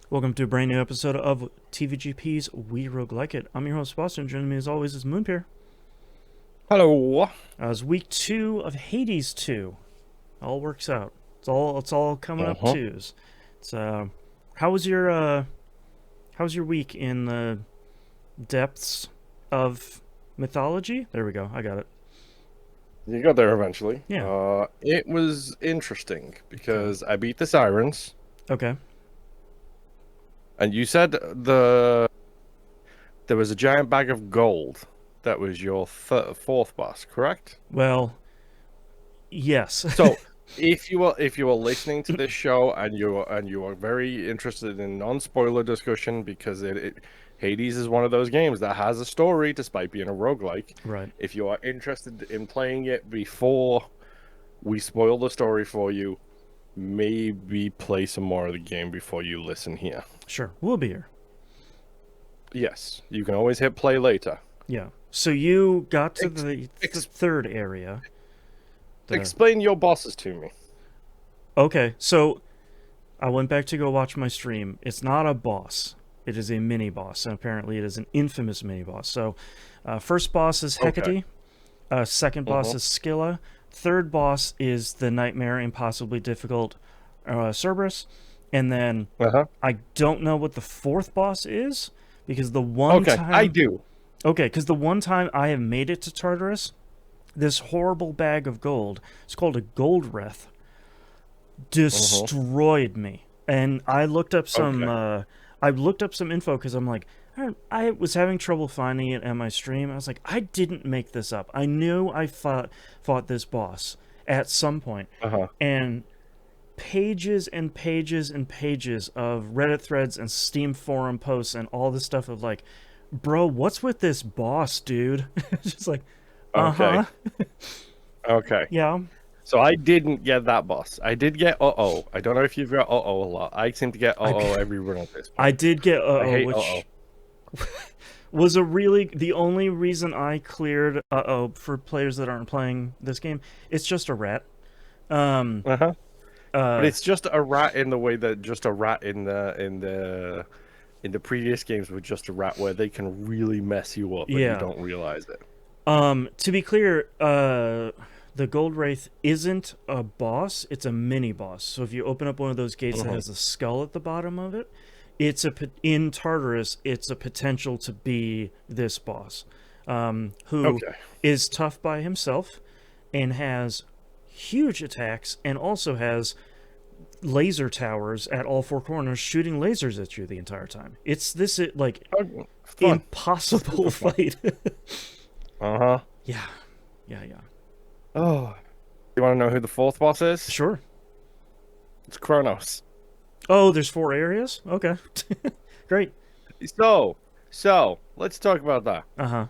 Welcome to a brand new episode of TVGP's We Roguelike It. I'm your host, Boston. Joining me as always is Moonpear. Hello. It's week 2 of Hades 2. All works out. It's all coming up Uh-huh. twos. It's how was your week in the depths of mythology? There we go. I got it. You got there eventually. Yeah. It was interesting Okay. because I beat the sirens, Okay. and you said there was a giant bag of gold. That was your fourth boss, correct? Well, yes. So, if you are listening to this show and you are very interested in non-spoiler discussion because Hades is one of those games that has a story despite being a roguelike. Right. If you are interested in playing it before we spoil the story for you, maybe play some more of the game before you listen here. Sure. We'll be here. Yes, you can always hit play later. Yeah. So you got to Ex- the ex- third area. The Explain your bosses to me. Okay. So I went back to go watch my stream. It's not a boss. It is a mini boss, and apparently it is an infamous mini boss. So, first boss is Okay. Hecate. Second boss Uh-huh. is Scylla. Third boss is the nightmare impossibly difficult Cerberus. And then Uh-huh. I don't know what the fourth boss is because the one Okay, I time do. okay, because the one time I have made it to Tartarus, this horrible bag of gold, it's called a gold wreath, Uh-huh. destroyed me. And Okay. I looked up some info because I'm like, I was having trouble finding it on my stream. I was like, I didn't make this up. I knew I fought this boss at some point, Uh-huh. and pages and pages and pages of Reddit threads and Steam forum posts and all this stuff of like, bro, what's with this boss, dude? Just like, uh Okay. huh, Okay. yeah, So I didn't get that boss. I did get uh-oh. I don't know if you've got uh-oh a lot. I seem to get I uh-oh every run at this I point. did get I uh oh, hate uh-oh. which was the only reason I cleared for players that aren't playing this game. It's just a rat. Um Uh-huh. But uh it's just a rat in the way that just a rat in the previous games with just a rat where they can really mess you up and you yeah. don't realize it. To be clear, the Gold Wraith isn't a boss, it's a mini boss. So if you open up one of those gates that Uh-huh. has a skull at the bottom of it, in Tartarus, it's a potential to be this boss. Who Okay. is tough by himself and has huge attacks and also has laser towers at all four corners shooting lasers at you the entire time. It's this like Oh, fun. impossible Super fun. fight. Uh-huh. Yeah. Yeah, yeah. Oh. You want to know who the fourth boss is? Sure. It's Kronos. Oh, there's 4 areas? Okay. Great. So let's talk about that. Uh-huh.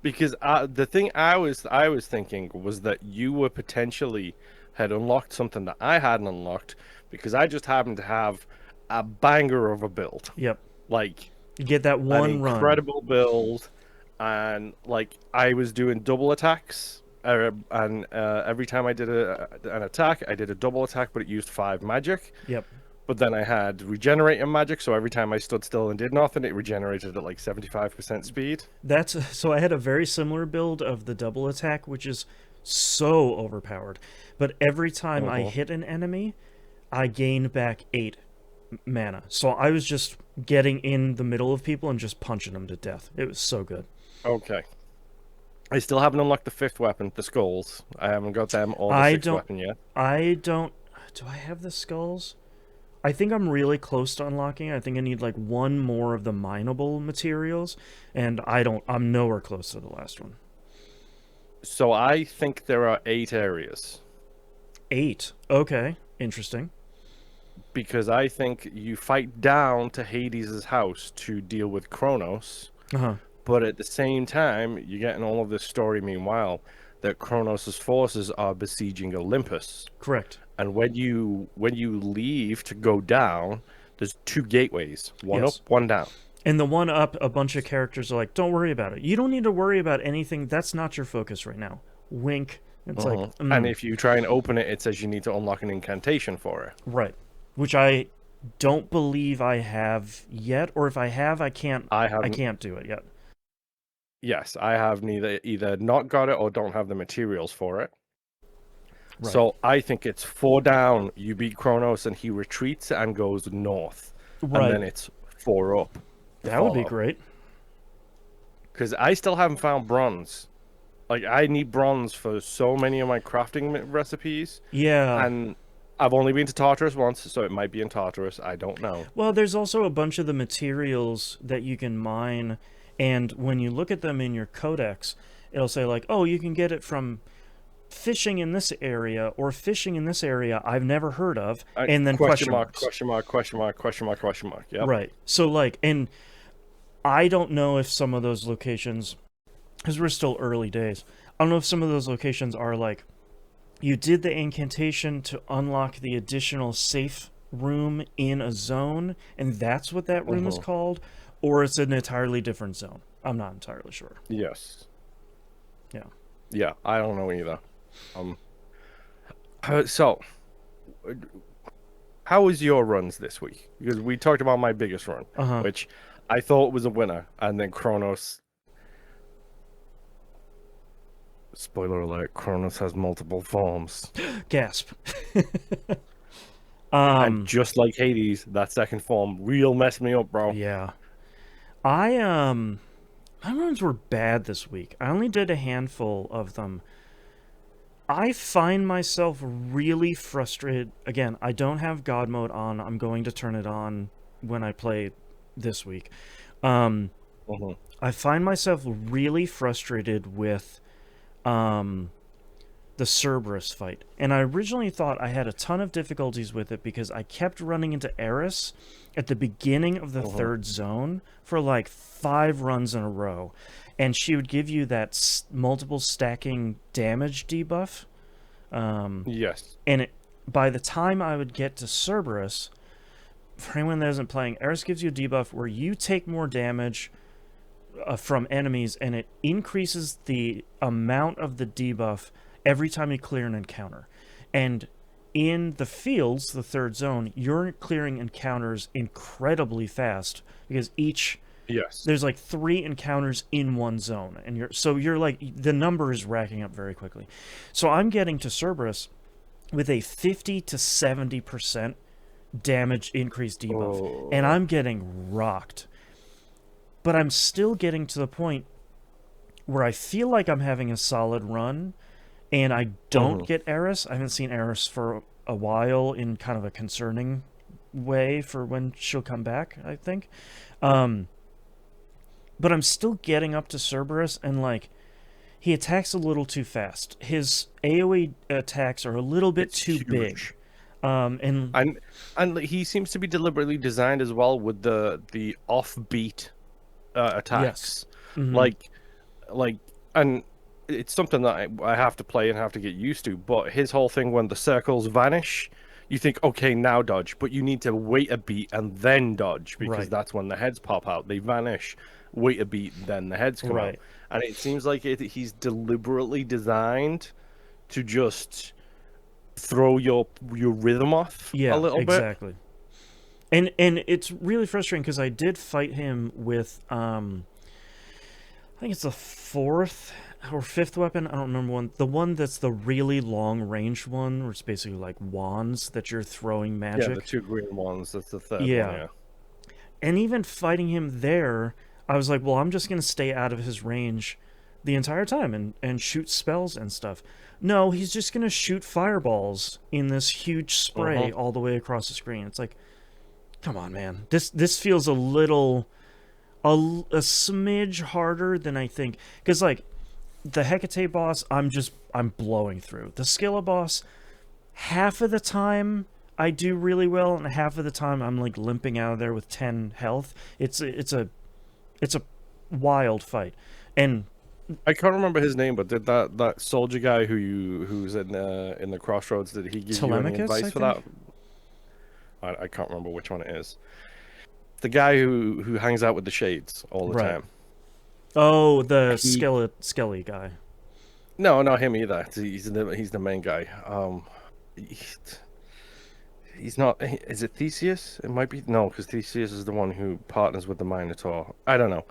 Because the thing I was thinking was that you were potentially had unlocked something that I hadn't unlocked because I just happened to have a banger of a build. Yep. Like You get that an one run. incredible build, and like I was doing double attacks, and every time I did an attack, I did a double attack, but it used 5 magic. Yep. But then I had regenerating magic, so every time I stood still and did nothing, it regenerated at like 75% speed. So I had a very similar build of the double attack, which is so overpowered. But every time I Uh-huh. hit an enemy, I gained back 8 mana. So I was just getting in the middle of people and just punching them to death. It was so good. Okay. I still haven't unlocked the fifth weapon, the skulls. I haven't got them or the I sixth don't weapon yet. I don't do I have the skulls? I think I'm really close to unlocking it. I think I need like one more of the mineable materials, and I'm nowhere close to the last one. So I think there are 8 areas 8. Okay, interesting. because I think you fight down to Hades' house to deal with Kronos, Uh-huh. but at the same time, you're getting all of this story meanwhile that Kronos' forces are besieging Olympus. Correct. And when you leave to go down, there's 2 gateways, one up, Yes. one down. And the one up, a bunch of characters are like, "Don't worry about it. You don't need to worry about anything. That's not your focus right now." Wink. It's like, And if you try and open it, it says you need to unlock an incantation for it. right. Which I don't believe I have yet, or if I have, I can't. I I haven't. can't do it yet. Yes, I have neither either not got it or don't have the materials for it. Right. So I think it's 4 down. You beat Kronos, and he retreats and goes north, and Right. then it's 4 up to That would be follow. great. Because I still haven't found bronze. Like I need bronze for so many of my crafting recipes, Yeah. and I've only been to Tartarus once, so it might be in Tartarus. I don't know. Well, there's also a bunch of the materials that you can mine, and when you look at them in your codex, it'll say like, "Oh, you can get it from fishing in this area or fishing in this area I've never heard of," and then Question question mark, marks. question mark, question mark, question mark, question mark. Yep. Right. So like, and I don't know if some of those locations, because we're still early days, I don't know if some of those locations are like you did the incantation to unlock the additional safe room in a zone, and that's what that room is Uh-huh. called, or it's an entirely different zone. I'm not entirely sure. Yes. Yeah. Yeah, I don't know either. Um, so uh, how was your runs this week? Because we talked about my biggest run, Uh huh. which I thought was a winner, and then Kronos. Spoiler alert: Kronos has multiple forms, Gasp. and um. just like Hades, that second form real messed me up, bro. Yeah. I My runs were bad this week. I only did a handful of them. I find myself really frustrated. Again, I don't have God mode on. I'm going to turn it on when I play this week. Um, Uh-huh. I find myself really frustrated with um, the Cerberus fight. And I originally thought I had a ton of difficulties with it because I kept running into Eris at the beginning of the Uh-huh. third zone for like 5 runs in a row. And she would give you that multiple stacking damage debuff. Um, Yes. and by the time I would get to Cerberus, for anyone that isn't playing, Eris gives you a debuff where you take more damage from enemies, and it increases the amount of the debuff every time you clear an encounter. And in the fields, the third zone, you're clearing encounters incredibly fast because each Yes. there's like 3 encounters in one zone, and you're like the number is racking up very quickly. So I'm getting to Cerberus with a 50 to 70% damage increase debuff, and Oh. I'm getting rocked. But I'm still getting to the point where I feel like I'm having a solid run, and I don't Uh-huh. get Eris. I haven't seen Eris for a while in kind of a concerning way for when she'll come back, I think. Um, but I'm still getting up to Cerberus, and like he attacks a little too fast. His AoE attacks are a little bit It's too big. huge. And And he seems to be deliberately designed as well with the offbeat yes. attacks. Hmm. Like like and it's something that I have to play and have to get used to, but his whole thing when the circles vanish, you think, okay, now dodge, but you need to wait a beat and then dodge because Right. that's when the heads pop out. They vanish, wait a beat, then the heads come out. Right. And it seems like he's deliberately designed to just throw your rhythm off a Yeah, little bit. exactly. And it's really frustrating because I did fight him with I think it's the fourth or fifth weapon. I don't remember one. The one that's the really long range one, where it's basically like wands that you're throwing Yeah, the magic. two green ones. That's the third one. Yeah, Yeah. and even fighting him there, I was like, well, I'm just gonna stay out of his range the entire time and shoot spells and stuff. No, he's just gonna shoot fireballs in this huge spray Uh-huh. all the way across the screen. It's like, come on, man. This feels a smidge harder than I think, because like the Hecate boss, I'm blowing through. The Scylla boss, half of the time I do really well, and half of the time I'm like limping out of there with 10 health. It's a wild fight, and I can't remember his name, but did that soldier guy who's in the crossroads, did he give you any Telemachus, advice I for think. that? I can't remember which one it is. The guy who hangs out with the shades all the Right. time. Oh, the He Skelly guy. No, not him either. He's the main guy. He, He's not. Is it Theseus? It might be. No, because Theseus is the one who partners with the Minotaur. I don't know.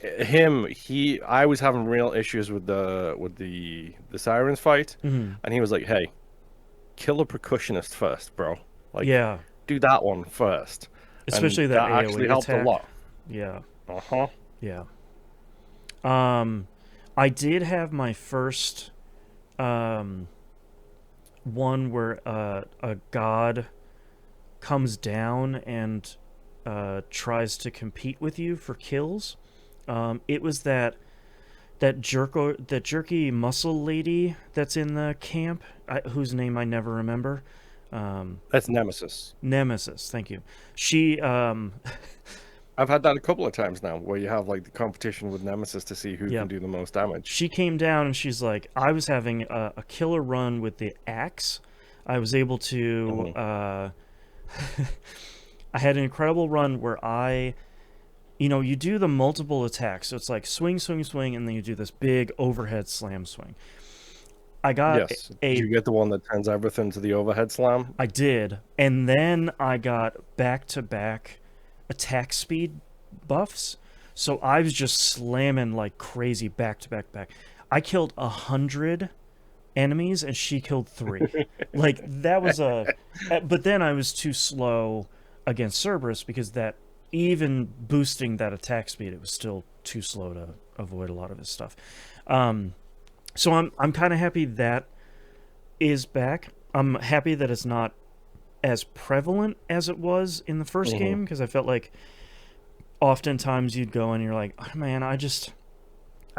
Him. He. I was having real issues with the Sirens fight, Hmm. and he was like, "Hey, kill a percussionist first, bro. Like, Yeah, do that one first." And especially that that actually AoE helped a attack. lot. Yeah, Uh-huh. yeah. Um, I did have my first um one where a god comes down and tries to compete with you for kills. It was that jerky muscle lady that's in the camp, whose name I never remember. That's Nemesis. Nemesis, thank you. She I've had that a couple of times now, where you have like the competition with Nemesis to see who yeah, can do the most damage. she came down and she's like, I was having a killer run with the axe. I was able to Hmm. I had an incredible run where you do the multiple attacks. So it's like swing, swing, swing, and then you do this big overhead slam swing. I got Yes. Did a you get the one that turns everything to the overhead slam? I did, and then I got back to back attack speed buffs. So I was just slamming like crazy back to back back. I killed 100 enemies and she killed three. Like that was but then I was too slow against Cerberus because that even boosting that attack speed, it was still too slow to avoid a lot of his stuff. Um, so I'm kind of happy that is back. I'm happy that it's not as prevalent as it was in the first Hmm. game because I felt like oftentimes you'd go and you're like, oh, man, I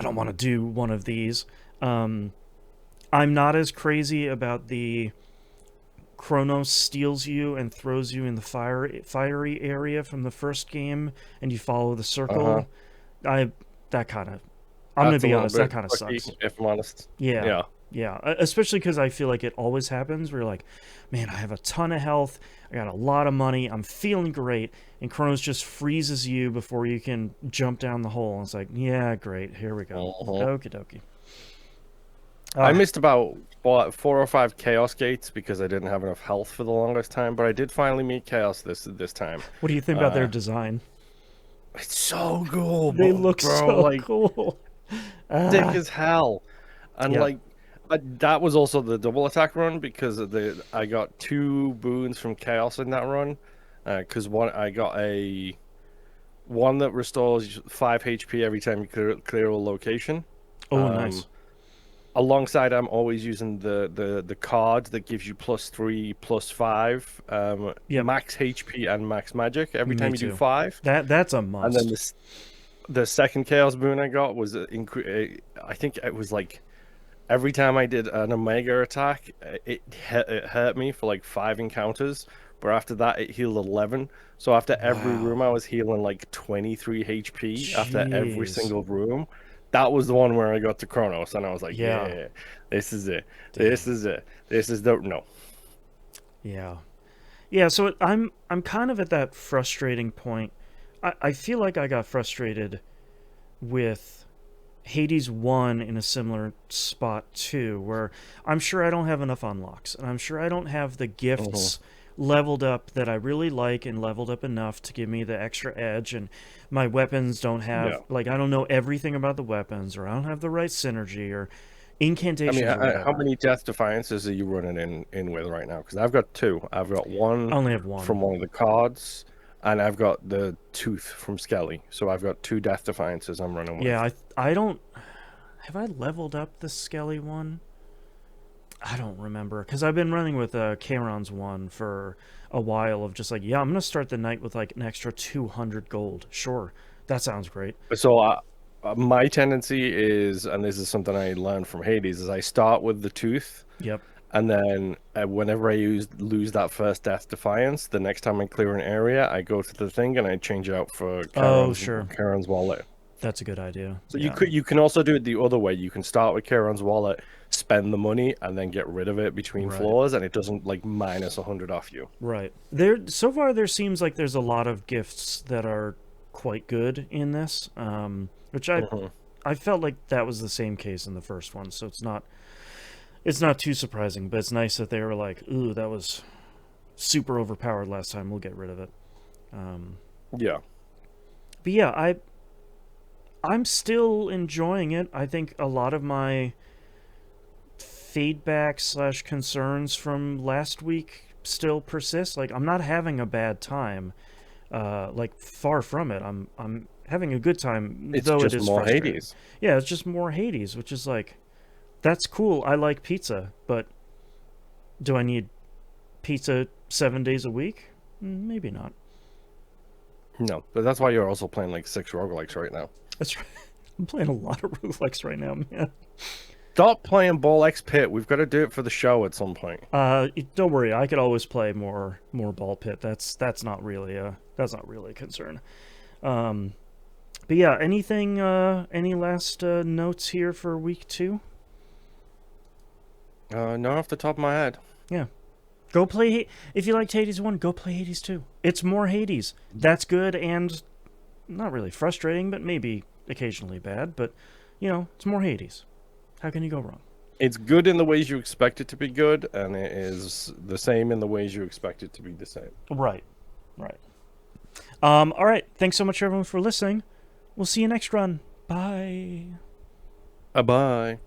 don't want to do one of these. Um, I'm not as crazy about the Kronos steals you and throws you in the fiery area from the first game, and you follow the Uh-huh. circle. I that kind of I'm gonna That's a be little honest, that bit kind of tricky, sucks. if I'm honest. Yeah, Yeah. yeah. Especially because I feel like it always happens. Where you're like, man, I have a ton of health, I got a lot of money, I'm feeling great, and Kronos just freezes you before you can jump down the hole. And it's like, yeah, great, here we go. Hmm. Okie dokie. I Ah, missed about what, 4 or 5 Chaos Gates because I didn't have enough health for the longest time, but I did finally meet Chaos this time. what do you think about their Uh, design? it's so cool, They look bro. so Like cool. thick Ah, as hell, and yeah. like that was also the double attack run because I got 2 boons from Chaos in that run. Because one I got a one that restores 5 HP every time you clear a location. Oh, Um, nice. Alongside, I'm always using the card that gives you +3, +5, Yep, max HP and max magic every me time you do too. 5. That's a And then must. the second Chaos boon I got was I think it was like every time I did an Omega attack, it hurt me for like 5 encounters. But after that, it healed 11. So after every Wow. room, I was healing like 23 HP after every Jeez. single room. That was the one where I got to Chronos, and I was like, Yeah. yeah, this is it. This Damn. is it. This is the no. Yeah. Yeah, so I'm kind of at that frustrating point. I feel like I got frustrated with Hades 1 in a similar spot too, where I'm sure I don't have enough unlocks, and I'm sure I don't have the Hmm. gifts leveled up that I really like and leveled up enough to give me the extra edge, and my weapons don't have, Yeah. like, I don't know everything about the weapons, or I don't have the right synergy or I mean, incantations or how whatever. many Death Defiances are you running in with right now? Because I've got 2. I've got I one only have one. from one of the cards, and I've got the Tooth from Skelly. So I've got 2 Death Defiances I'm running Yeah, with. I don't have I leveled up the Skelly one? I don't remember because I've been running with Charon's one for a while of just like, yeah, I'm gonna start the night with like an extra 200 gold. Sure, that sounds great. So my tendency is, and this is something I learned from Hades, is I start with the Tooth, Yep. and then whenever I lose that first Death Defiance, the next time I clear an area, I go to the thing and I change it out for Oh, sure. Charon's wallet. That's a good idea. So Yeah. you can also do it the other way. You can start with Charon's wallet, spend the money, and then get rid of it between Right. floors, and it doesn't like minus 100 off you. Right. There so far there seems like there's a lot of gifts that are quite good in this. Which Hmm. I felt like that was the same case in the first one, so it's not too surprising, but it's nice that they were like, ooh, that was super overpowered last time. We'll get rid of it. Yeah. But yeah, I'm still enjoying it. I think a lot of my feedback slash concerns from last week still persist. Like, I'm not having a bad time. Like, far from it. I'm having a good time, It's though it just is more frustrating. Hades. Yeah, it's just more Hades, which is like, that's cool. I like pizza, but do I need pizza 7 days a week? Maybe not. No, but that's why you're also playing like 6 roguelikes right now. That's right. I'm playing a lot of roguelikes right now, man. Stop playing Ball X Pit. We've got to do it for the show at some point. Don't worry. I could always play more ball pit. That's not really a concern. Um, but yeah, anything? Any last notes here for week 2? Not off the top of my head. Yeah, go play. If you liked Hades 1, go play Hades 2. It's more Hades. That's good and not really frustrating, but maybe occasionally bad. But it's more Hades. How can you go wrong? It's good in the ways you expect it to be good, and it is the same in the ways you expect it to be the same. Right. All right. Thanks so much, everyone, for listening. We'll see you next run. Bye. Bye.